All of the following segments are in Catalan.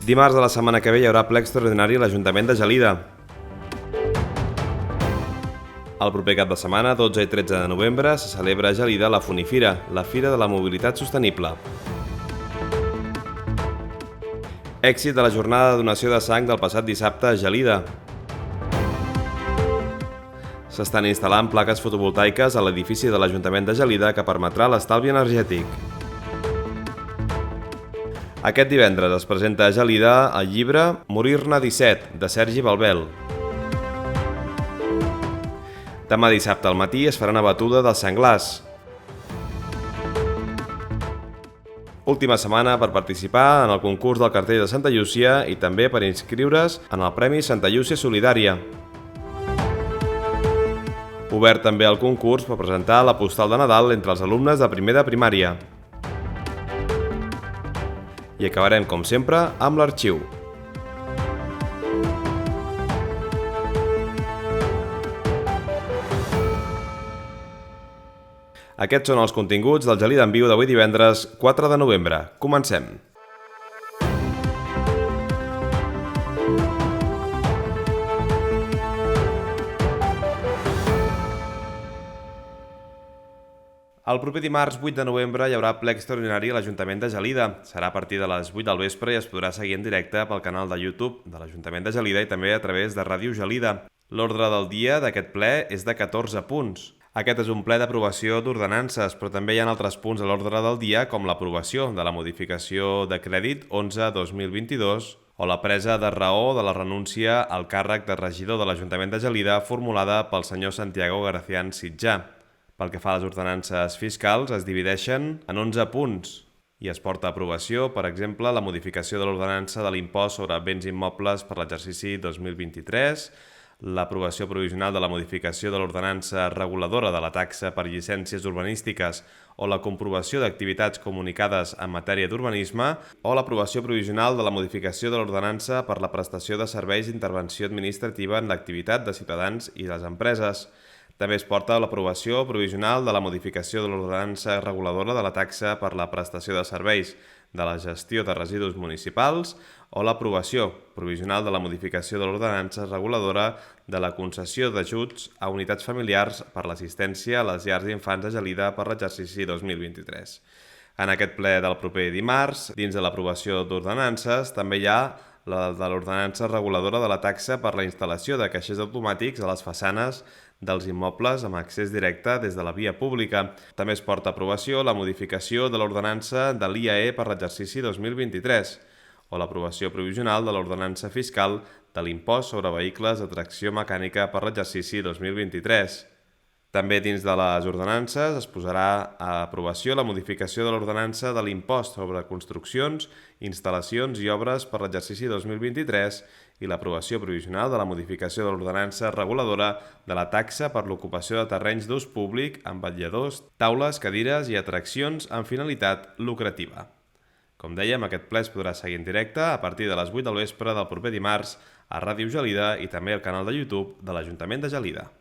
Dimarts de la setmana que ve hi haurà ple extraordinari a l'Ajuntament de Gelida. El proper cap de setmana, 12 i 13 de novembre, se celebra a Gelida la Funifira, la Fira de la Mobilitat Sostenible. Èxit de la jornada de donació de sang del passat dissabte a Gelida. S'estan instal·lant plaques fotovoltaiques a l'edifici de l'Ajuntament de Gelida que permetrà l'estalvi energètic. Aquest divendres es presenta a Gelida el llibre Morir-ne 17, de Sergi Balbel. Demà dissabte al matí es farà una batuda dels senglars. Última setmana per participar en el concurs del cartell de Santa Llúcia i també per inscriure's en el Premi Santa Llúcia Solidària. Obert també el concurs per presentar la postal de Nadal entre els alumnes de primer de primària. I acabarem, com sempre, amb l'arxiu. Aquests són els continguts del Gelida en Viu d'avui divendres 4 de novembre. Comencem! El proper dimarts 8 de novembre hi haurà ple extraordinari a l'Ajuntament de Gelida. Serà a partir de les 8 del vespre i es podrà seguir en directe pel canal de YouTube de l'Ajuntament de Gelida i també a través de Ràdio Gelida. L'ordre del dia d'aquest ple és de 14 punts. Aquest és un ple d'aprovació d'ordenances, però també hi ha altres punts a l'ordre del dia, com l'aprovació de la modificació de crèdit 11-2022 o la presa de raó de la renúncia al càrrec de regidor de l'Ajuntament de Gelida formulada pel senyor Santiago Gracián Sitjà. Pel que fa a les ordenances fiscals, es divideixen en 11 punts i es porta a aprovació, per exemple, la modificació de l'ordenança de l'impost sobre béns immobles per l'exercici 2023, l'aprovació provisional de la modificació de l'ordenança reguladora de la taxa per llicències urbanístiques o la comprovació d'activitats comunicades en matèria d'urbanisme o l'aprovació provisional de la modificació de l'ordenança per la prestació de serveis d'intervenció administrativa en l'activitat de ciutadans i de les empreses. També es porta l'aprovació provisional de la modificació de l'ordenança reguladora de la taxa per la prestació de serveis de la gestió de residus municipals o l'aprovació provisional de la modificació de l'ordenança reguladora de la concessió d'ajuts a unitats familiars per l'assistència a les llars d'infants de Gelida per l'exercici 2023. En aquest ple del proper dimarts, dins de l'aprovació d'ordenances, també hi ha la de l'ordenança reguladora de la taxa per la instal·lació de caixers automàtics a les façanes dels immobles amb accés directe des de la via pública. També es porta a aprovació la modificació de l'ordenança de l'IAE per l'exercici 2023 o l'aprovació provisional de l'ordenança fiscal de l'impost sobre vehicles de tracció mecànica per l'exercici 2023. També dins de les ordenances es posarà a aprovació la modificació de l'ordenança de l'impost sobre construccions, instal·lacions i obres per l'exercici 2023 i l'aprovació provisional de la modificació de l'ordenança reguladora de la taxa per l'ocupació de terrenys d'ús públic amb vetlladors, taules, cadires i atraccions amb finalitat lucrativa. Com dèiem, aquest ple es podrà seguir en directe a partir de les 8 del vespre del proper dimarts a Ràdio Gelida i també al canal de YouTube de l'Ajuntament de Gelida.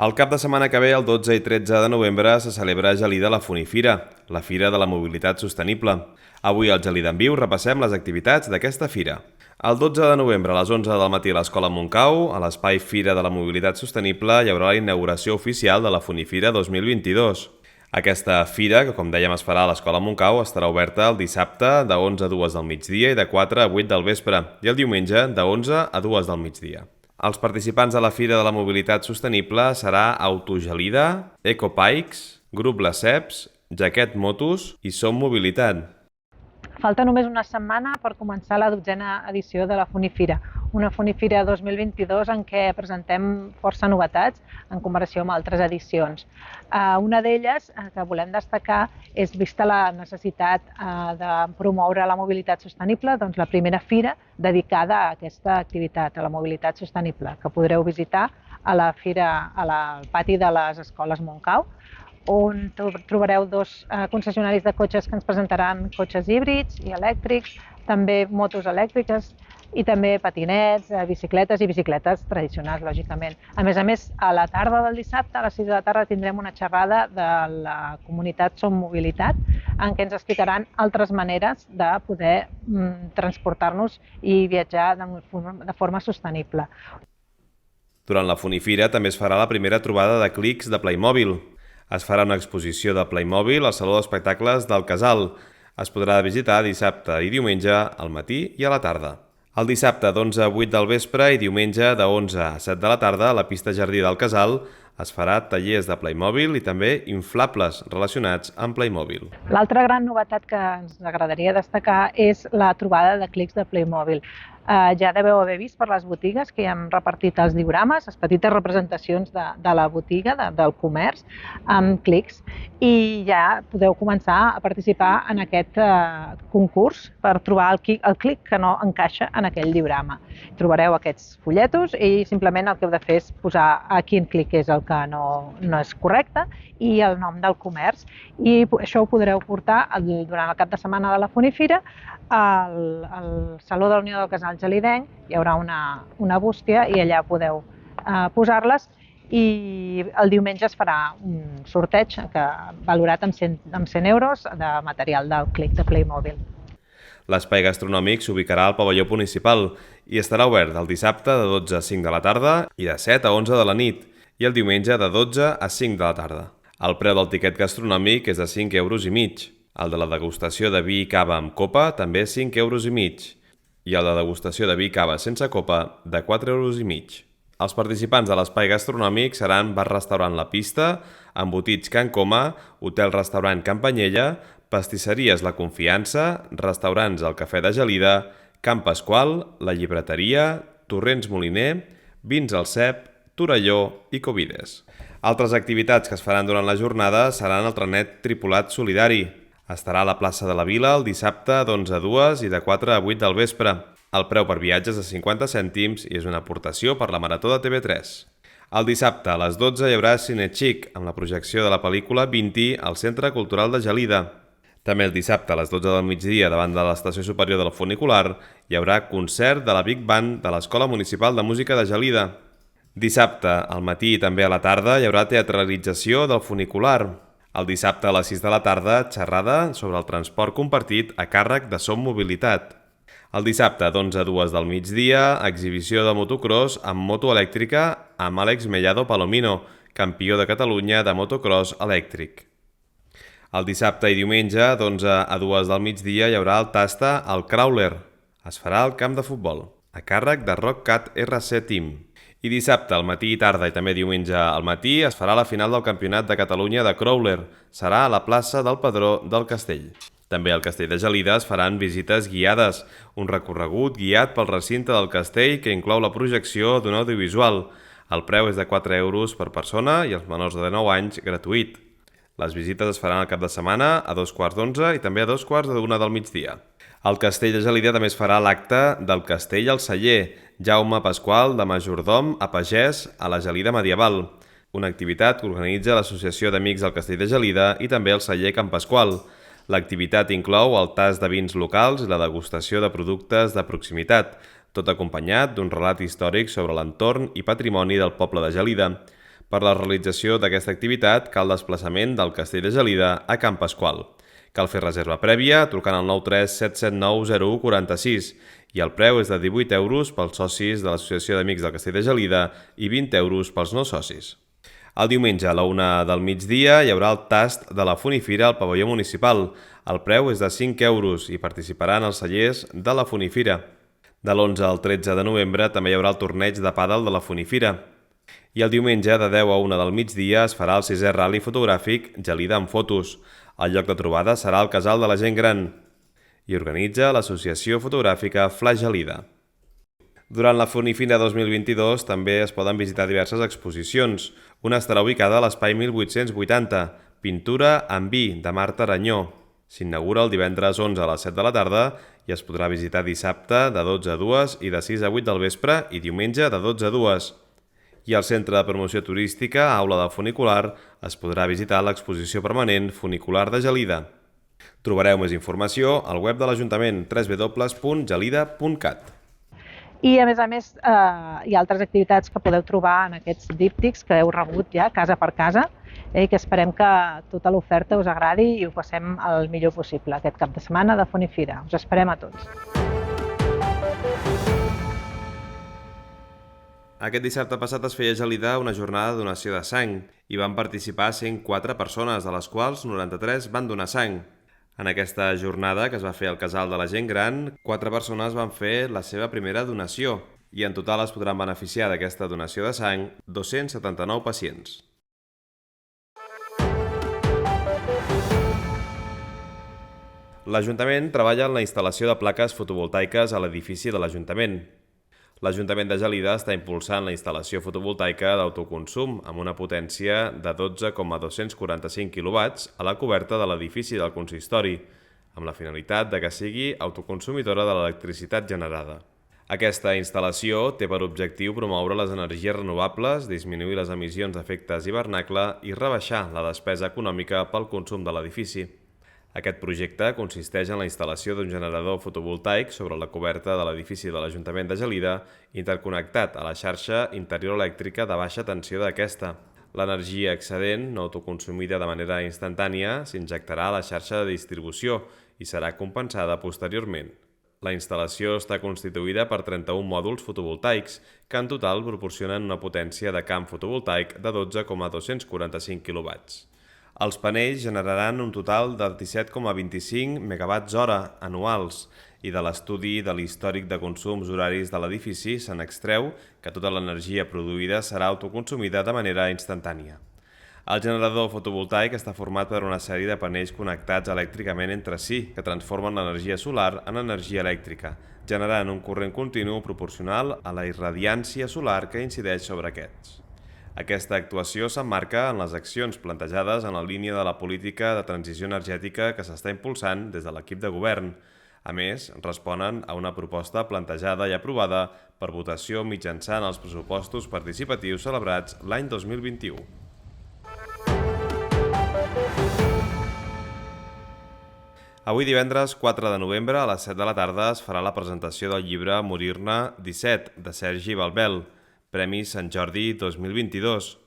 El cap de setmana que ve, el 12 i 13 de novembre, se celebra a Gelida la Funifira, la Fira de la Mobilitat Sostenible. Avui al Gelida en Viu repassem les activitats d'aquesta fira. El 12 de novembre a les 11 del matí a l'Escola Montcau, a l'espai Fira de la Mobilitat Sostenible, hi haurà la inauguració oficial de la Funifira 2022. Aquesta fira, que com dèiem es farà a l'Escola Montcau, estarà oberta el dissabte de 11 a 2 del migdia i de 4 a 8 del vespre, i el diumenge de 11 a 2 del migdia. Els participants de la Fira de la Mobilitat Sostenible serà Autogelida, Ecopikes, Grup Les Ceps, Jaquet Motos i Som Mobilitat. Falta només una setmana per començar la 12a edició de la Funifira, una Funifira 2022 en què presentem força novetats en comparació amb altres edicions. Una d'elles que volem destacar és, vista la necessitat de promoure la mobilitat sostenible, doncs la primera fira dedicada a aquesta activitat, a la mobilitat sostenible, que podreu visitar a la fira, al pati de les escoles Montcau, on trobareu dos concessionaris de cotxes que ens presentaran cotxes híbrids i elèctrics, també motos elèctriques i també patinets, bicicletes i bicicletes tradicionals, lògicament. A més, a la tarda del dissabte, a les 6 de la tarda, tindrem una xerrada de la comunitat Som Mobilitat, en què ens explicaran altres maneres de poder transportar-nos i viatjar de forma sostenible. Durant la Funifira també es farà la primera trobada de clics de Playmobil. Es farà una exposició de Playmobil al Saló d'Espectacles del Casal. Es podrà visitar dissabte i diumenge al matí i a la tarda. El dissabte d'11 a 8 del vespre i diumenge de 11 a 7 de la tarda a la pista Jardí del Casal es farà tallers de Playmobil i també inflables relacionats amb Playmobil. L'altra gran novetat que ens agradaria destacar és la trobada de clics de Playmobil. Ja deveu haver vist per les botigues que hi hem repartit els diorames, les petites representacions de la botiga, del comerç, amb clics, i ja podeu començar a participar en aquest concurs per trobar el clic que no encaixa en aquell diorama. Trobareu aquests fulletos i simplement el que heu de fer és posar a quin clic és el que no és correcte i el nom del comerç. I això ho podreu portar durant el cap de setmana de la Funifira al Saló de la Unió del Casal Gelidenc. Hi haurà una bústia i allà podeu posar-les, i el diumenge es farà un sorteig valorat amb 100 euros de material del clic de Playmobil. L'espai gastronòmic s'ubicarà al pavelló municipal i estarà obert el dissabte de 12 a 5 de la tarda i de 7 a 11 de la nit, i el diumenge de 12 a 5 de la tarda. El preu del tiquet gastronòmic és de 5,5 euros. El de la degustació de vi i cava amb copa també 5,5 euros, i el de degustació de vi i cava sense copa de 4,5 euros. Els participants de l'espai gastronòmic seran bar-restaurant La Pista, embotits Can Coma, hotel-restaurant Campanyella, pastisseries La Confiança, restaurants El Cafè de Gelida, Can Pasqual, La Llibreteria, Torrents Moliner, Vins al Cep, Torelló i Covides. Altres activitats que es faran durant la jornada seran el trenet tripulat solidari. Estarà a la plaça de la Vila el dissabte d'11 a 2 i de 4 a 8 del vespre. El preu per viatge és de 50 cèntims i és una aportació per la Marató de TV3. El dissabte a les 12 hi haurà Cine Xic, amb la projecció de la pel·lícula 20 al Centre Cultural de Gelida. També el dissabte a les 12 del migdia, davant de l'Estació Superior del Funicular, hi haurà concert de la Big Band de l'Escola Municipal de Música de Gelida. Dissabte, al matí i també a la tarda, hi haurà teatralització del Funicular. El dissabte a les 6 de la tarda, xerrada sobre el transport compartit a càrrec de Som Mobilitat. El dissabte, d'11 a 2 del migdia, exhibició de motocross amb moto elèctrica amb Àlex Mellado Palomino, campió de Catalunya de motocross elèctric. El dissabte i diumenge, d'11 a 2 del migdia, hi haurà el Tasta al Crawler. Es farà al camp de futbol, a càrrec de Rockcat RC Team. I dissabte, al matí i tarda, i també diumenge al matí, es farà la final del Campionat de Catalunya de Crawler. Serà a la plaça del Pedró del Castell. També al Castell de Gelida es faran visites guiades, un recorregut guiat pel recinte del castell que inclou la projecció d'un audiovisual. El preu és de 4 euros per persona i els menors de 9 anys gratuït. Les visites es faran al cap de setmana a 2:15 i també a 2:15 del migdia. Al Castell de Gelida també es farà l'acte del Castell al Celler, Jaume Pasqual de majordom a pagès a la Gelida medieval, una activitat que organitza l'Associació d'Amics del Castell de Gelida i també el celler Can Pasqual. L'activitat inclou el tast de vins locals i la degustació de productes de proximitat, tot acompanyat d'un relat històric sobre l'entorn i patrimoni del poble de Gelida. Per la realització d'aquesta activitat cal desplaçament del Castell de Gelida a Can Pasqual. Cal fer reserva prèvia trucant al 93 779 0146 i el preu és de 18 euros pels socis de l'Associació d'Amics del Castell de Gelida i 20 euros pels no socis. El diumenge a la 1 del migdia hi haurà el tast de la Funifira al pavelló municipal. El preu és de 5 euros i participaran els cellers de la Funifira. De l'11 al 13 de novembre també hi haurà el torneig de pàdel de la Funifira. I el diumenge de 10 a 1 del migdia es farà el 6è ral·li fotogràfic Gelida en fotos. El lloc de trobada serà el Casal de la Gent Gran i organitza l'Associació Fotogràfica Flaix Gelida. Durant la Funifira 2022 també es poden visitar diverses exposicions. Una estarà ubicada a l'Espai 1880, Pintura amb vi, de Marta Aranyó. S'inaugura el divendres 11 a les 7 de la tarda i es podrà visitar dissabte de 12 a 2 i de 6 a 8 del vespre i diumenge de 12 a 2. I al Centre de Promoció Turística, Aula del Funicular, es podrà visitar l'exposició permanent Funicular de Gelida. Trobareu més informació al web de l'Ajuntament www.gelida.cat. I a més hi ha altres activitats que podeu trobar en aquests díptics que heu rebut ja casa per casa, i que esperem que tota l'oferta us agradi i ho passem el millor possible aquest cap de setmana de Font i Fira. Us esperem a tots. Aquest dissabte passat es feia a Gelida una jornada de donació de sang. Hi van participar 104 persones, de les quals 93 van donar sang. En aquesta jornada, que es va fer al Casal de la Gent Gran, 4 persones van fer la seva primera donació i en total es podran beneficiar d'aquesta donació de sang 279 pacients. L'Ajuntament treballa en la instal·lació de plaques fotovoltaiques a l'edifici de l'Ajuntament. L'Ajuntament de Gelida està impulsant la instal·lació fotovoltaica d'autoconsum amb una potència de 12,245 kW a la coberta de l'edifici del consistori, amb la finalitat de que sigui autoconsumidora de l'electricitat generada. Aquesta instal·lació té per objectiu promoure les energies renovables, disminuir les emissions d'efectes hivernacle i rebaixar la despesa econòmica pel consum de l'edifici. Aquest projecte consisteix en la instal·lació d'un generador fotovoltaic sobre la coberta de l'edifici de l'Ajuntament de Gelida, interconnectat a la xarxa interior elèctrica de baixa tensió d'aquesta. L'energia excedent, no autoconsumida de manera instantània, s'injectarà a la xarxa de distribució i serà compensada posteriorment. La instal·lació està constituïda per 31 mòduls fotovoltaics, que en total proporcionen una potència de camp fotovoltaic de 12,245 kW. Els panells generaran un total de 17,25 MWh anuals i de l'estudi de l'històric de consums horaris de l'edifici se n'extreu que tota l'energia produïda serà autoconsumida de manera instantània. El generador fotovoltaic està format per una sèrie de panells connectats elèctricament entre si que transformen l'energia solar en energia elèctrica, generant un corrent continu proporcional a la irradiància solar que incideix sobre aquests. Aquesta actuació s'emmarca en les accions plantejades en la línia de la política de transició energètica que s'està impulsant des de l'equip de govern. A més, responen a una proposta plantejada i aprovada per votació mitjançant els pressupostos participatius celebrats l'any 2021. Avui divendres 4 de novembre a les 7 de la tarda es farà la presentació del llibre Morir-ne 17 de Sergi Balbel, Premi Sant Jordi 2022.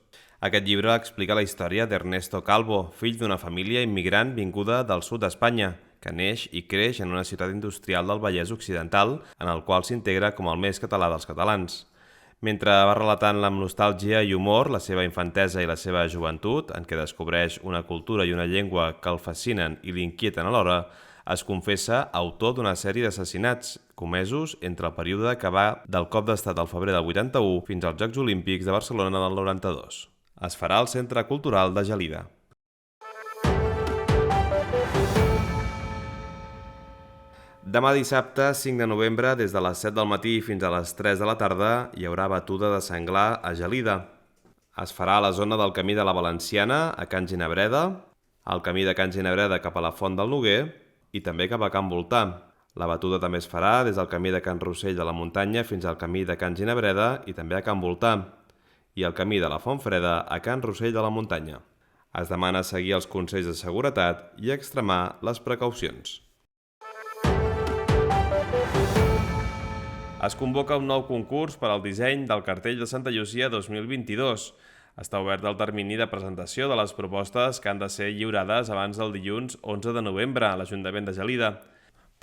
Aquest llibre explica la història d'Ernesto Calvo, fill d'una família immigrant vinguda del sud d'Espanya, que neix i creix en una ciutat industrial del Vallès Occidental, en el qual s'integra com el més català dels catalans. Mentre va relatant amb nostàlgia i humor la seva infantesa i la seva joventut, en què descobreix una cultura i una llengua que el fascinen i l'inquieten alhora, es confessa autor d'una sèrie d'assassinats comesos entre el període que va del cop d'estat al febrer del 81 fins als Jocs Olímpics de Barcelona del 92. Es farà al Centre Cultural de Gelida. Demà dissabte, 5 de novembre, des de les 7 del matí fins a les 3 de la tarda, hi haurà batuda de senglar a Gelida. Es farà a la zona del Camí de la Valenciana, a Can Ginabreda, al Camí de Can Ginabreda cap a la Font del Noguer i també cap a Can Voltà. La batuda també es farà des del Camí de Can Rossell de la Muntanya fins al Camí de Can Ginabreda i també a Can Voltà, i el Camí de la Font Freda a Can Rossell de la Muntanya. Es demana seguir els consells de seguretat i extremar les precaucions. Es convoca un nou concurs per al disseny del cartell de Santa Llucia 2022. Està obert el termini de presentació de les propostes que han de ser lliurades abans del dilluns 11 de novembre a l'Ajuntament de Gelida.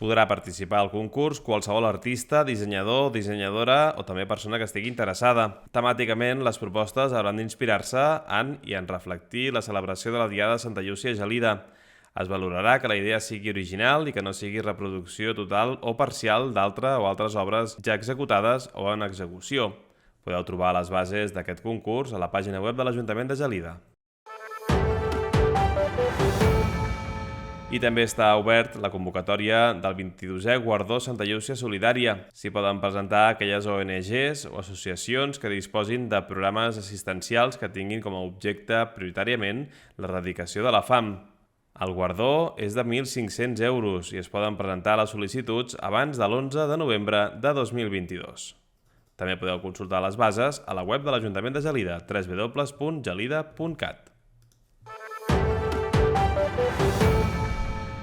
Podrà participar al concurs qualsevol artista, dissenyador, dissenyadora o també persona que estigui interessada. Temàticament, les propostes hauran d'inspirar-se en i en reflectir la celebració de la Diada de Santa Llúcia a Gelida. Es valorarà que la idea sigui original i que no sigui reproducció total o parcial d'altres o altres obres ja executades o en execució. Podeu trobar les bases d'aquest concurs a la pàgina web de l'Ajuntament de Gelida. I també està obert la convocatòria del 22è Guardó Santa Llúcia Solidària. S'hi poden presentar aquelles ONGs o associacions que disposin de programes assistencials que tinguin com a objecte prioritàriament l'erradicació de la fam. El guardó és de 1.500 euros i es poden presentar les sol·licituds abans de l'11 de novembre de 2022. També podeu consultar les bases a la web de l'Ajuntament de Gelida, www.gelida.cat.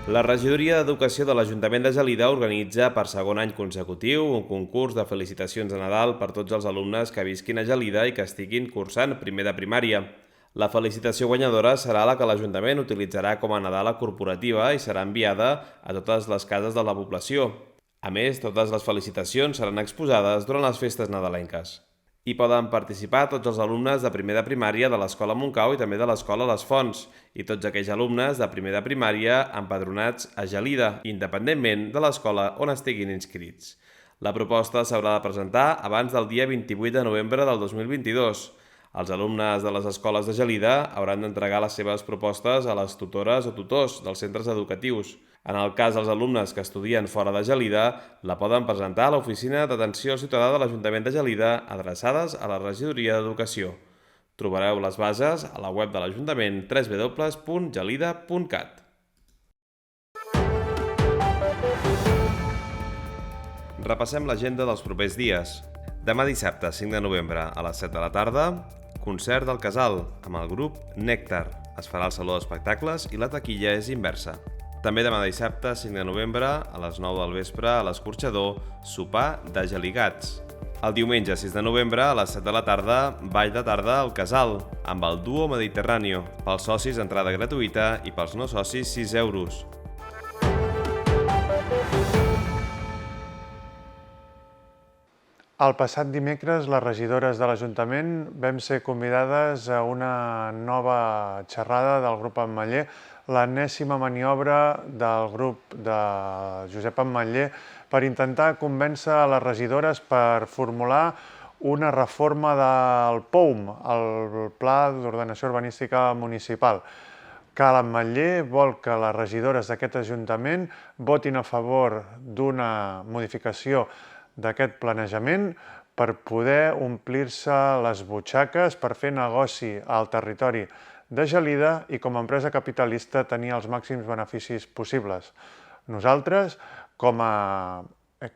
La regidoria d'Educació de l'Ajuntament de Gelida organitza per segon any consecutiu un concurs de felicitacions de Nadal per tots els alumnes que visquin a Gelida i que estiguin cursant primer de primària. La felicitació guanyadora serà la que l'Ajuntament utilitzarà com a Nadala corporativa i serà enviada a totes les cases de la població. A més, totes les felicitacions seran exposades durant les festes nadalenques. Hi poden participar tots els alumnes de primer de primària de l'Escola Montcau i també de l'Escola Les Fonts i tots aquells alumnes de primer de primària empadronats a Gelida, independentment de l'escola on estiguin inscrits. La proposta s'haurà de presentar abans del dia 28 de novembre del 2022. Els alumnes de les escoles de Gelida hauran d'entregar les seves propostes a les tutores o tutors dels centres educatius. En el cas dels alumnes que estudien fora de Gelida, la poden presentar a l'Oficina d'Atenció al Ciutadà de l'Ajuntament de Gelida, adreçades a la Regidoria d'Educació. Trobareu les bases a la web de l'Ajuntament www.gelida.cat. Repassem l'agenda dels propers dies. Demà dissabte, 5 de novembre, a les 7 de la tarda, concert del Casal, amb el grup Nèctar. Es farà al Saló d'Espectacles i la taquilla és inversa. També demà dissabte, 5 de novembre, a les 9 del vespre, a l'Escorxador, sopar de geligats. El diumenge, 6 de novembre, a les 7 de la tarda, ball de tarda al Casal, amb el duo Mediterráneo. Pels socis, entrada gratuïta i pels no socis, 6 euros. El passat dimecres, les regidores de l'Ajuntament vam ser convidades a una nova xerrada del grup Ametller, l'enèsima maniobra del grup de Josep Ametller per intentar convèncer a les regidores per formular una reforma del POUM, el Pla d'Ordenació Urbanística Municipal. Que l'Ametller vol que les regidores d'aquest Ajuntament votin a favor d'una modificació d'aquest planejament per poder omplir-se les butxaques, per fer negoci al territori de Gelida i com a empresa capitalista tenir els màxims beneficis possibles. Nosaltres, com a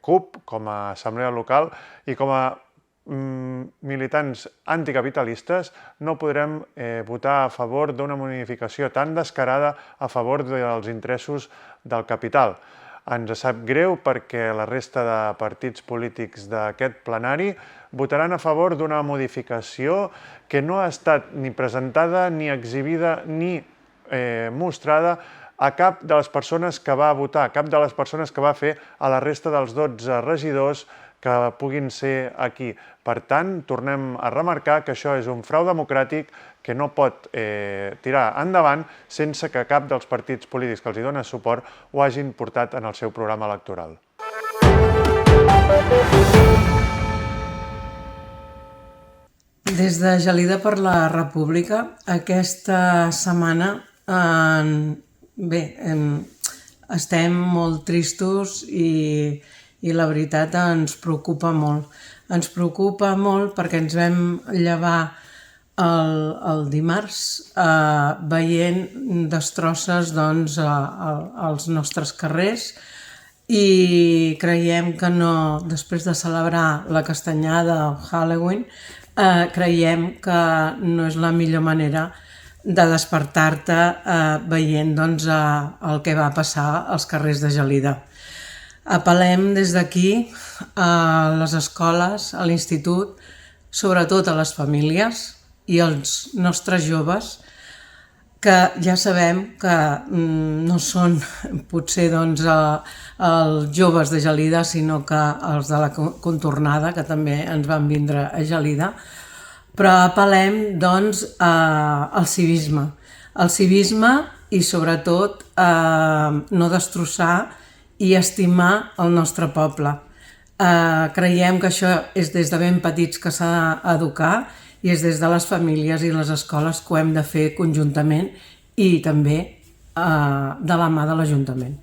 CUP, com a assemblea local i com a militants anticapitalistes, no podrem votar a favor d'una modificació tan descarada a favor dels interessos del capital. Ens sap greu perquè la resta de partits polítics d'aquest plenari votaran a favor d'una modificació que no ha estat ni presentada, ni exhibida, ni mostrada a cap de les persones que va votar, cap de les persones que va fer a la resta dels 12 regidors que puguin ser aquí. Per tant, tornem a remarcar que això és un frau democràtic que no pot tirar endavant sense que cap dels partits polítics que els hi dona suport ho hagin portat en el seu programa electoral. Des de Gelida per la República, aquesta setmana estem molt tristos i la veritat ens preocupa molt. Ens preocupa molt perquè ens vam llevar el dimarts veient destrosses als nostres carrers i creiem que no, després de celebrar la castanyada o Halloween, creiem que no és la millor manera de despertar-te veient el que va passar als carrers de Gelida. Apel·lem des d'aquí a les escoles, a l'institut, sobretot a les famílies i als nostres joves, que ja sabem que no són potser els joves de Gelida, sinó que els de la contornada, que també ens van vindre a Gelida, però apel·lem al civisme i sobretot no destrossar i estimar el nostre poble. Creiem que això és des de ben petits que s'ha d'educar i és des de les famílies i les escoles que ho hem de fer conjuntament i també de la mà de l'Ajuntament.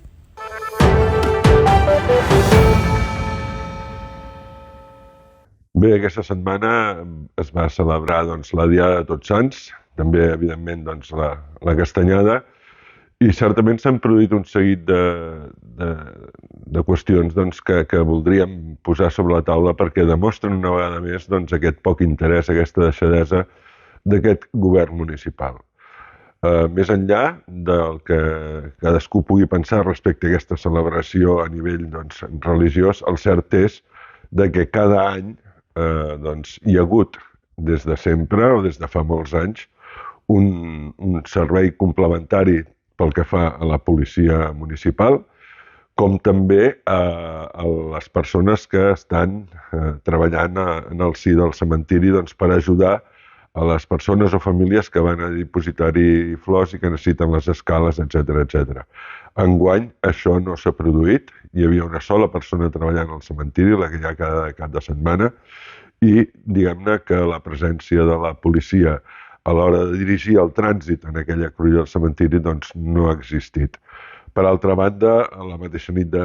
Bé, aquesta setmana es va celebrar la Diada de Tots Sants, també, evidentment, la castanyada, i certament s'han produït un seguit de qüestions que voldríem posar sobre la taula perquè demostren una vegada més aquest poc interès, aquesta deixadesa d'aquest govern municipal. Més enllà del que cadascú pugui pensar respecte a aquesta celebració a nivell religiós, el cert és que cada any hi ha hagut des de sempre o des de fa molts anys un servei complementari pel que fa a la policia municipal, com també a les persones que estan treballant en el si del cementiri per ajudar a les persones o famílies que van a dipositar-hi flors i que necessiten les escales, etc. Enguany això no s'ha produït, hi havia una sola persona treballant al cementiri, la que hi ha cada cap de setmana, i diguem-ne que la presència de la policia a l'hora de dirigir el trànsit en aquella cruïlla del cementiri no ha existit. Per altra banda, a la mateixa nit de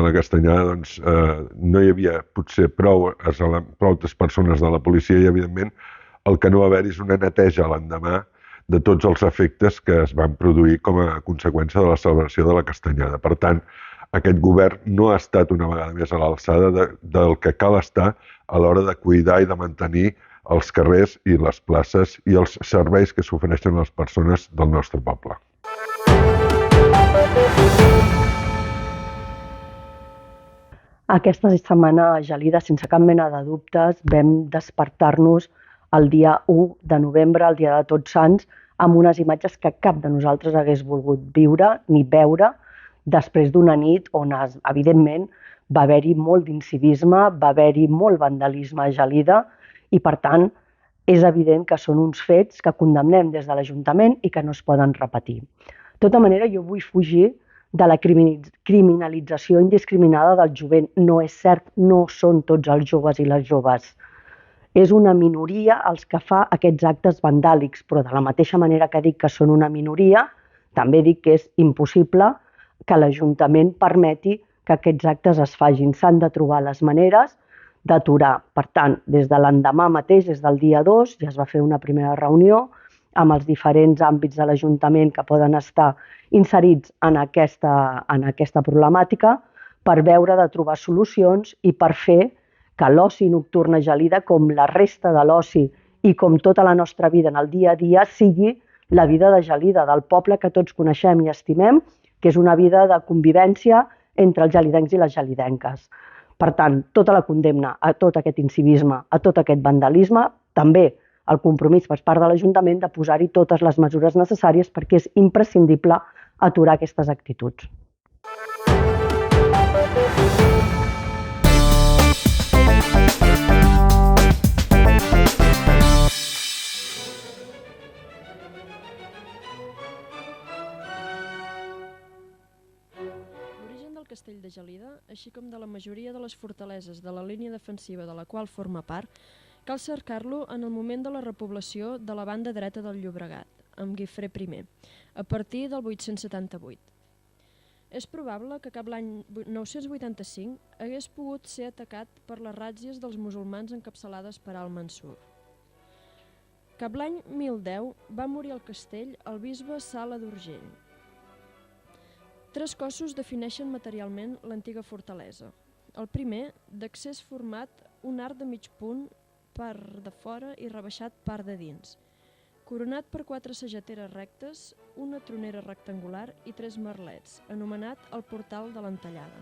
la Castanyada no hi havia potser prou persones de la policia i, evidentment, el que no va haver-hi és una neteja l'endemà de tots els efectes que es van produir com a conseqüència de la celebració de la Castanyada. Per tant, aquest govern no ha estat una vegada més a l'alçada del que cal estar a l'hora de cuidar i de mantenir els carrers i les places i els serveis que s'ofereixen a les persones del nostre poble. Aquesta setmana gelida, sense cap mena de dubtes, vam despertar-nos el dia 1 de novembre, el dia de Tots Sants, amb unes imatges que cap de nosaltres hagués volgut viure ni veure després d'una nit on, evidentment, va haver-hi molt d'incivisme, va haver-hi molt vandalisme a Gelida i, per tant, és evident que són uns fets que condemnem des de l'Ajuntament i que no es poden repetir. De tota manera, jo vull fugir de la criminalització indiscriminada del jovent. No és cert, no són tots els joves i les joves. És una minoria els que fa aquests actes vandàlics, però de la mateixa manera que dic que són una minoria, també dic que és impossible que l'Ajuntament permeti que aquests actes es facin. S'han de trobar les maneres d'aturar. Per tant, des de l'endemà mateix, des del dia 2, ja es va fer una primera reunió amb els diferents àmbits de l'Ajuntament que poden estar inserits en aquesta problemàtica per veure de trobar solucions i per fer que l'oci nocturn a Gelida, com la resta de l'oci i com tota la nostra vida en el dia a dia, sigui la vida de Gelida, del poble que tots coneixem i estimem, que és una vida de convivència entre els gelidencs i les gelidenques. Per tant, tota la condemna a tot aquest incivisme, a tot aquest vandalisme, també el compromís per part de l'Ajuntament de posar-hi totes les mesures necessàries perquè és imprescindible aturar aquestes actituds. L'origen del castell de Gelida, així com de la majoria de les fortaleses de la línia defensiva de la qual forma part, cal cercar-lo en el moment de la repoblació de la banda dreta del Llobregat, amb Guifré I, a partir del 878. És probable que cap l'any 985 hagués pogut ser atacat per les ràtzies dels musulmans encapçalades per Al-Mansur. Cap l'any 1010 va morir al castell el bisbe Sala d'Urgell. 3 cossos defineixen materialment l'antiga fortalesa. El primer, d'accés format un arc de mig punt part de fora i rebaixat part de dins, coronat per 4 sageteres rectes, una tronera rectangular i 3 merlets, anomenat el portal de l'Entallada.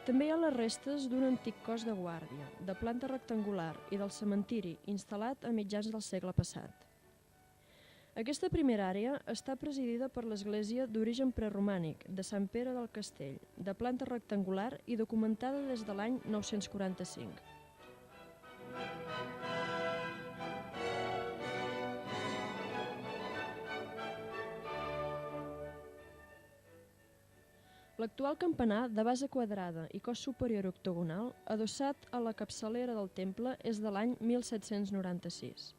També hi ha les restes d'un antic cos de guàrdia, de planta rectangular i del cementiri, instal·lat a mitjans del segle passat. Aquesta primera àrea està presidida per l'església d'origen preromànic de Sant Pere del Castell, de planta rectangular i documentada des de l'any 945. L'actual campanar, de base quadrada i cos superior octogonal, adossat a la capçalera del temple, és de l'any 1796.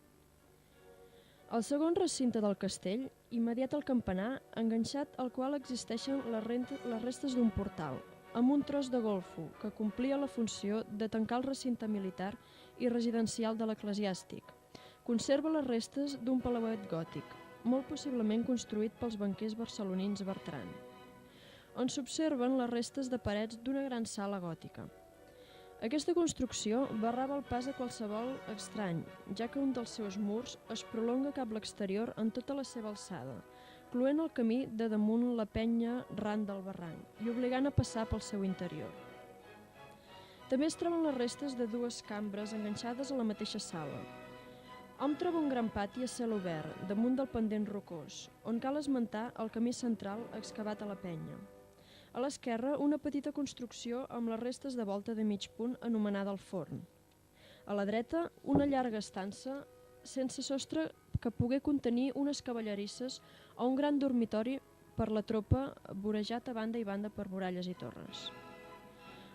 El segon recinte del castell, immediat al campanar, enganxat al qual existeixen les restes d'un portal, amb un tros de golfo que complia la funció de tancar el recinte militar i residencial de l'eclesiàstic. Conserva les restes d'un palauet gòtic, molt possiblement construït pels banquers barcelonins Bertran, on s'observen les restes de parets d'una gran sala gòtica. Aquesta construcció barrava el pas a qualsevol estrany, ja que un dels seus murs es prolonga cap a l'exterior en tota la seva alçada, cloent el camí de damunt la penya ran del barranc i obligant a passar pel seu interior. També es troben les restes de dues cambres enganxades a la mateixa sala. Hom troba un gran pati a cel obert, damunt del pendent rocós, on cal esmentar el camí central excavat a la penya. A l'esquerra, una petita construcció amb les restes de volta de mig punt anomenada el forn. A la dreta, una llarga estança sense sostre que pogué contenir unes cavallerisses o un gran dormitori per la tropa vorejat a banda i banda per muralles i torres.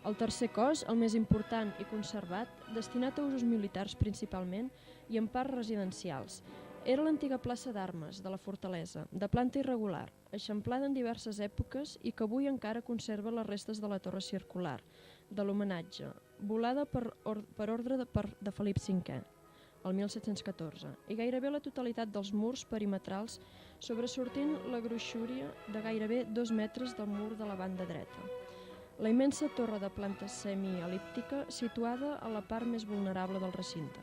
El tercer cos, el més important i conservat, destinat a usos militars principalment i en part residencials, era l'antiga plaça d'armes de la fortalesa, de planta irregular, eixamplada en diverses èpoques i que avui encara conserva les restes de la torre circular, de l'homenatge, volada per ordre de Felip V, el 1714, i gairebé la totalitat dels murs perimetrals sobresortint la gruixúria de gairebé 2 metres del mur de la banda dreta. La immensa torre de planta semi-el·líptica situada a la part més vulnerable del recinte.